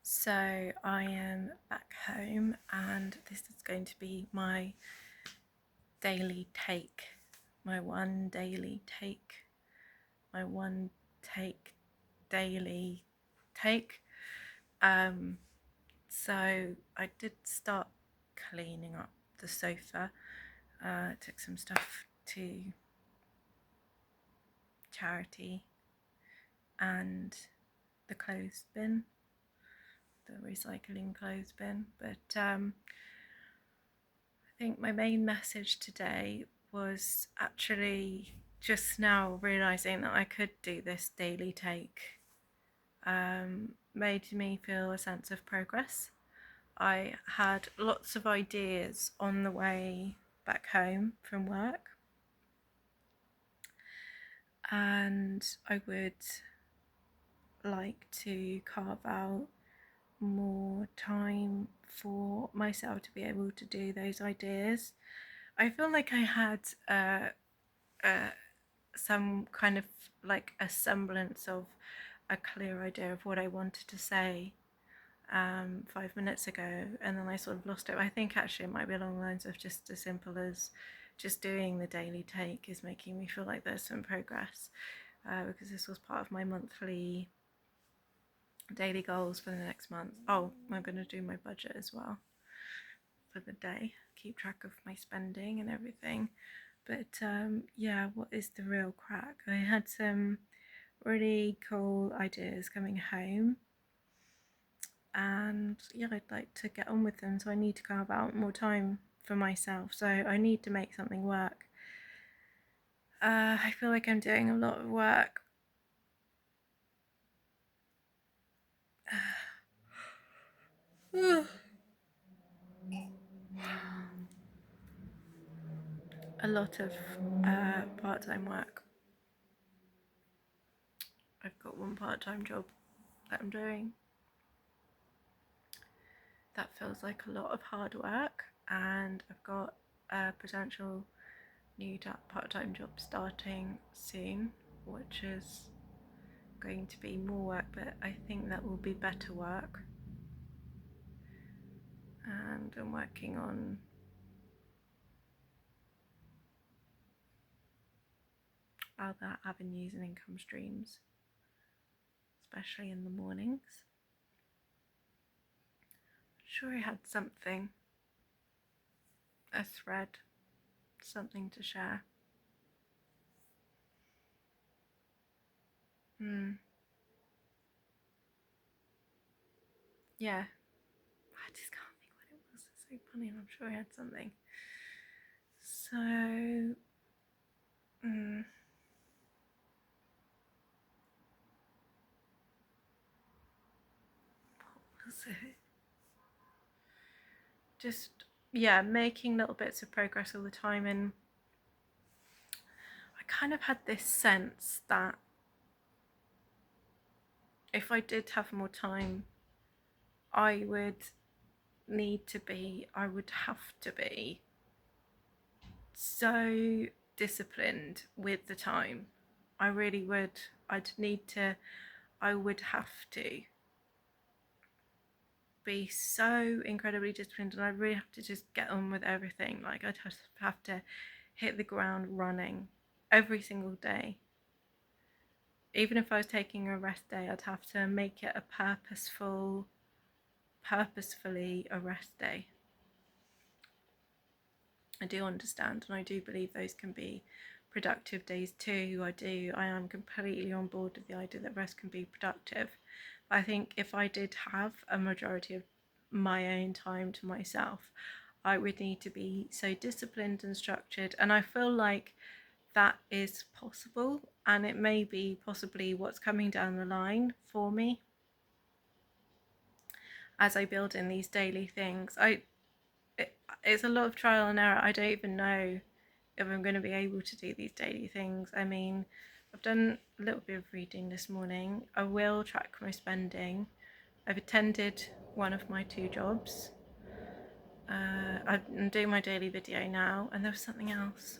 So I am back home and this is going to be my daily take, my one daily take, my one take daily take. So I did start cleaning up the sofa, took some stuff to charity and the clothes bin, the recycling clothes bin, but I think my main message today was actually just now realizing that I could do this daily take made me feel a sense of progress. I had lots of ideas on the way back home from work, and I would like to carve out more time for myself to be able to do those ideas. I feel like I had some kind of like a semblance of a clear idea of what I wanted to say 5 minutes ago, and then I sort of lost it. I think actually it might be along the lines of just as simple as just doing the daily take is making me feel like there's some progress, because this was part of my monthly daily goals for the next month. Oh, I'm going to do my budget as well for the day, keep track of my spending and everything. But yeah, what is the real crack? I had some really cool ideas coming home, and yeah, I'd like to get on with them, so I need to carve out more time for myself, so I need to make something work. I feel like I'm doing a lot of work. A lot of part-time work. I've got one part-time job that I'm doing. That feels like a lot of hard work, and I've got a potential new part-time job starting soon, which is going to be more work, but I think that will be better work. And I'm working on other avenues and income streams, especially in the mornings. I'm sure I had something, a thread, something to share. Yeah, I just can't think what it was. It's so funny. I'm sure I had something. So, what was it? Just, yeah, making little bits of progress all the time. And I kind of had this sense that if I did have more time, I would I would have to be so disciplined with the time. I really would. I would have to be so incredibly disciplined, and I really have to just get on with everything. Like, I'd just have to hit the ground running every single day. Even if I was taking a rest day, I'd have to make it a purposefully a rest day. I do understand, and I do believe those can be productive days too. I am completely on board with the idea that rest can be productive. I think if I did have a majority of my own time to myself, I would need to be so disciplined and structured, and I feel like that is possible, and it may be possibly what's coming down the line for me as I build in these daily things. It's a lot of trial and error. I don't even know if I'm going to be able to do these daily things. I mean, I've done a little bit of reading this morning. I will track my spending. I've attended one of my 2 jobs. I'm doing my daily video now, and there was something else.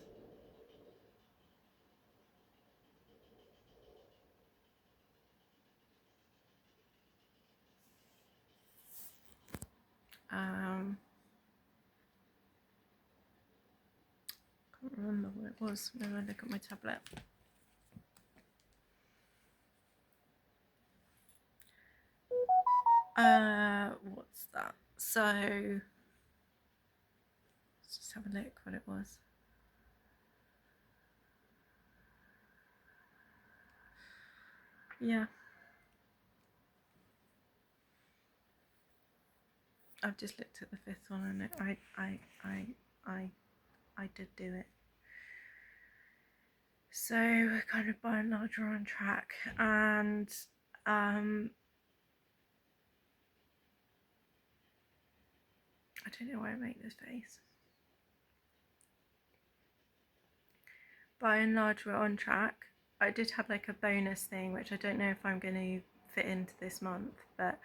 Um, can't remember what it was. Maybe I look at my tablet. What's that? So let's just have a look what it was. Yeah, I've just looked at the fifth one, and I did do it. So we're kind of by and large on track, and I don't know why I make this face. By and large, we're on track. I did have like a bonus thing, which I don't know if I'm going to fit into this month, but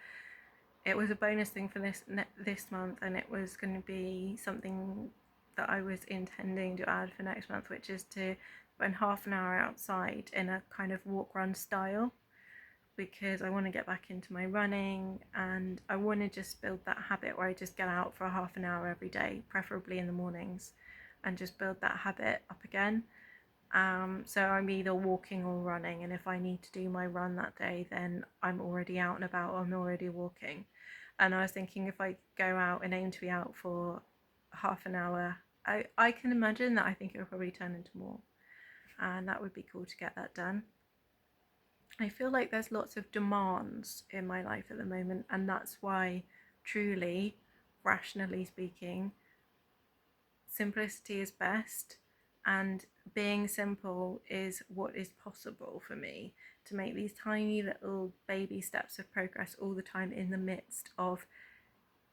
it was a bonus thing for this month, and it was going to be something that I was intending to add for next month, which is to spend half an hour outside in a kind of walk run style, because I want to get back into my running, and I want to just build that habit where I just get out for a half an hour every day, preferably in the mornings, and just build that habit up again. So I'm either walking or running, and if I need to do my run that day, then I'm already out and about, I'm already walking. And I was thinking, if I go out and aim to be out for half an hour, I can imagine that I think it will probably turn into more, and that would be cool to get that done. I feel like there's lots of demands in my life at the moment, and that's why, truly, rationally speaking, simplicity is best, and being simple is what is possible for me, to make these tiny little baby steps of progress all the time in the midst of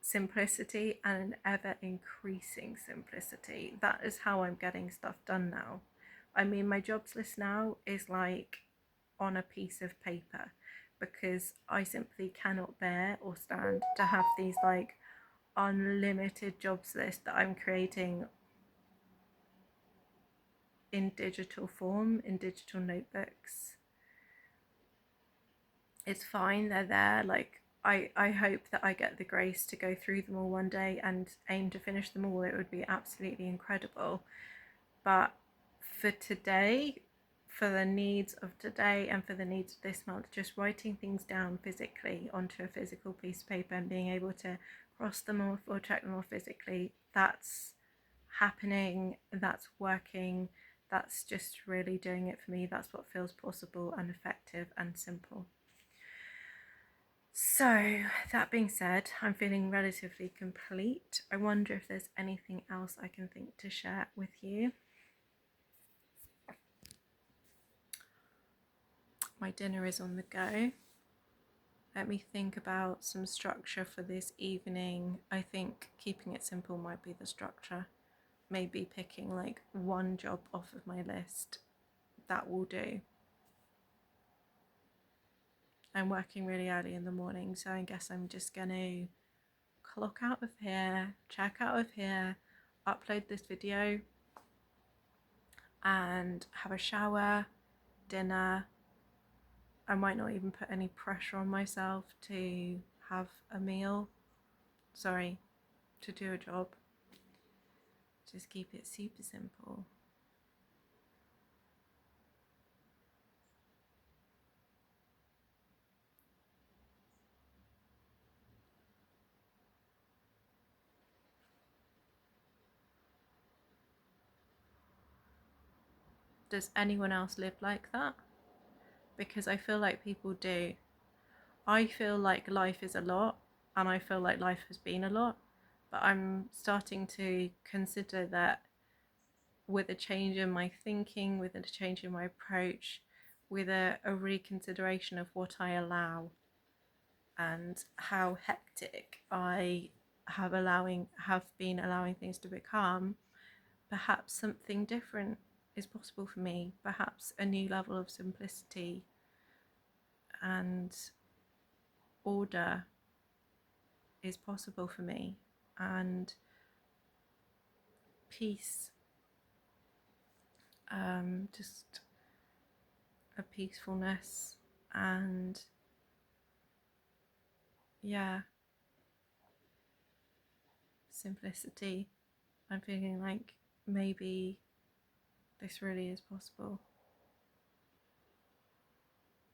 simplicity and an ever increasing simplicity. That is how I'm getting stuff done now. I mean, my jobs list now is like on a piece of paper, because I simply cannot bear or stand to have these like unlimited jobs list that I'm creating in digital form, in digital notebooks. It's fine, they're there. Like, I hope that I get the grace to go through them all one day and aim to finish them all. It would be absolutely incredible. But for today, for the needs of today and for the needs of this month, just writing things down physically onto a physical piece of paper and being able to cross them off or check them off physically, that's happening, that's working, that's just really doing it for me. That's what feels possible and effective and simple. So, that being said, I'm feeling relatively complete. I wonder if there's anything else I can think to share with you. My dinner is on the go. Let me think about some structure for this evening. I think keeping it simple might be the structure. Maybe picking like one job off of my list. That will do. I'm working really early in the morning, so I guess I'm just gonna clock out of here, check out of here, upload this video, and have a shower, dinner. I might not even put any pressure on myself to have a meal. Sorry, to do a job. Just keep it super simple. Does anyone else live like that? Because I feel like people do. I feel like life is a lot, and I feel like life has been a lot, but I'm starting to consider that with a change in my thinking, with a change in my approach, with a reconsideration of what I allow and how hectic I have been allowing things to become, perhaps something different is possible for me. Perhaps a new level of simplicity and order is possible for me, and peace, just a peacefulness, and yeah, simplicity. I'm feeling like maybe this really is possible.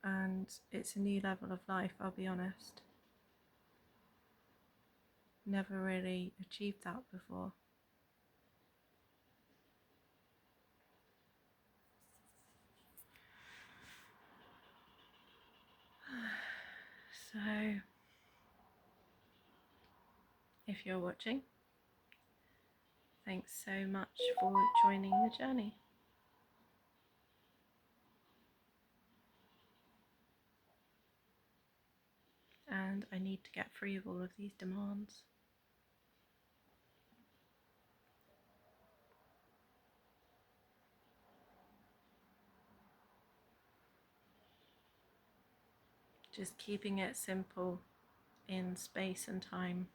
And it's a new level of life, I'll be honest. Never really achieved that before. So, if you're watching, thanks so much for joining the journey. And I need to get free of all of these demands. Just keeping it simple in space and time.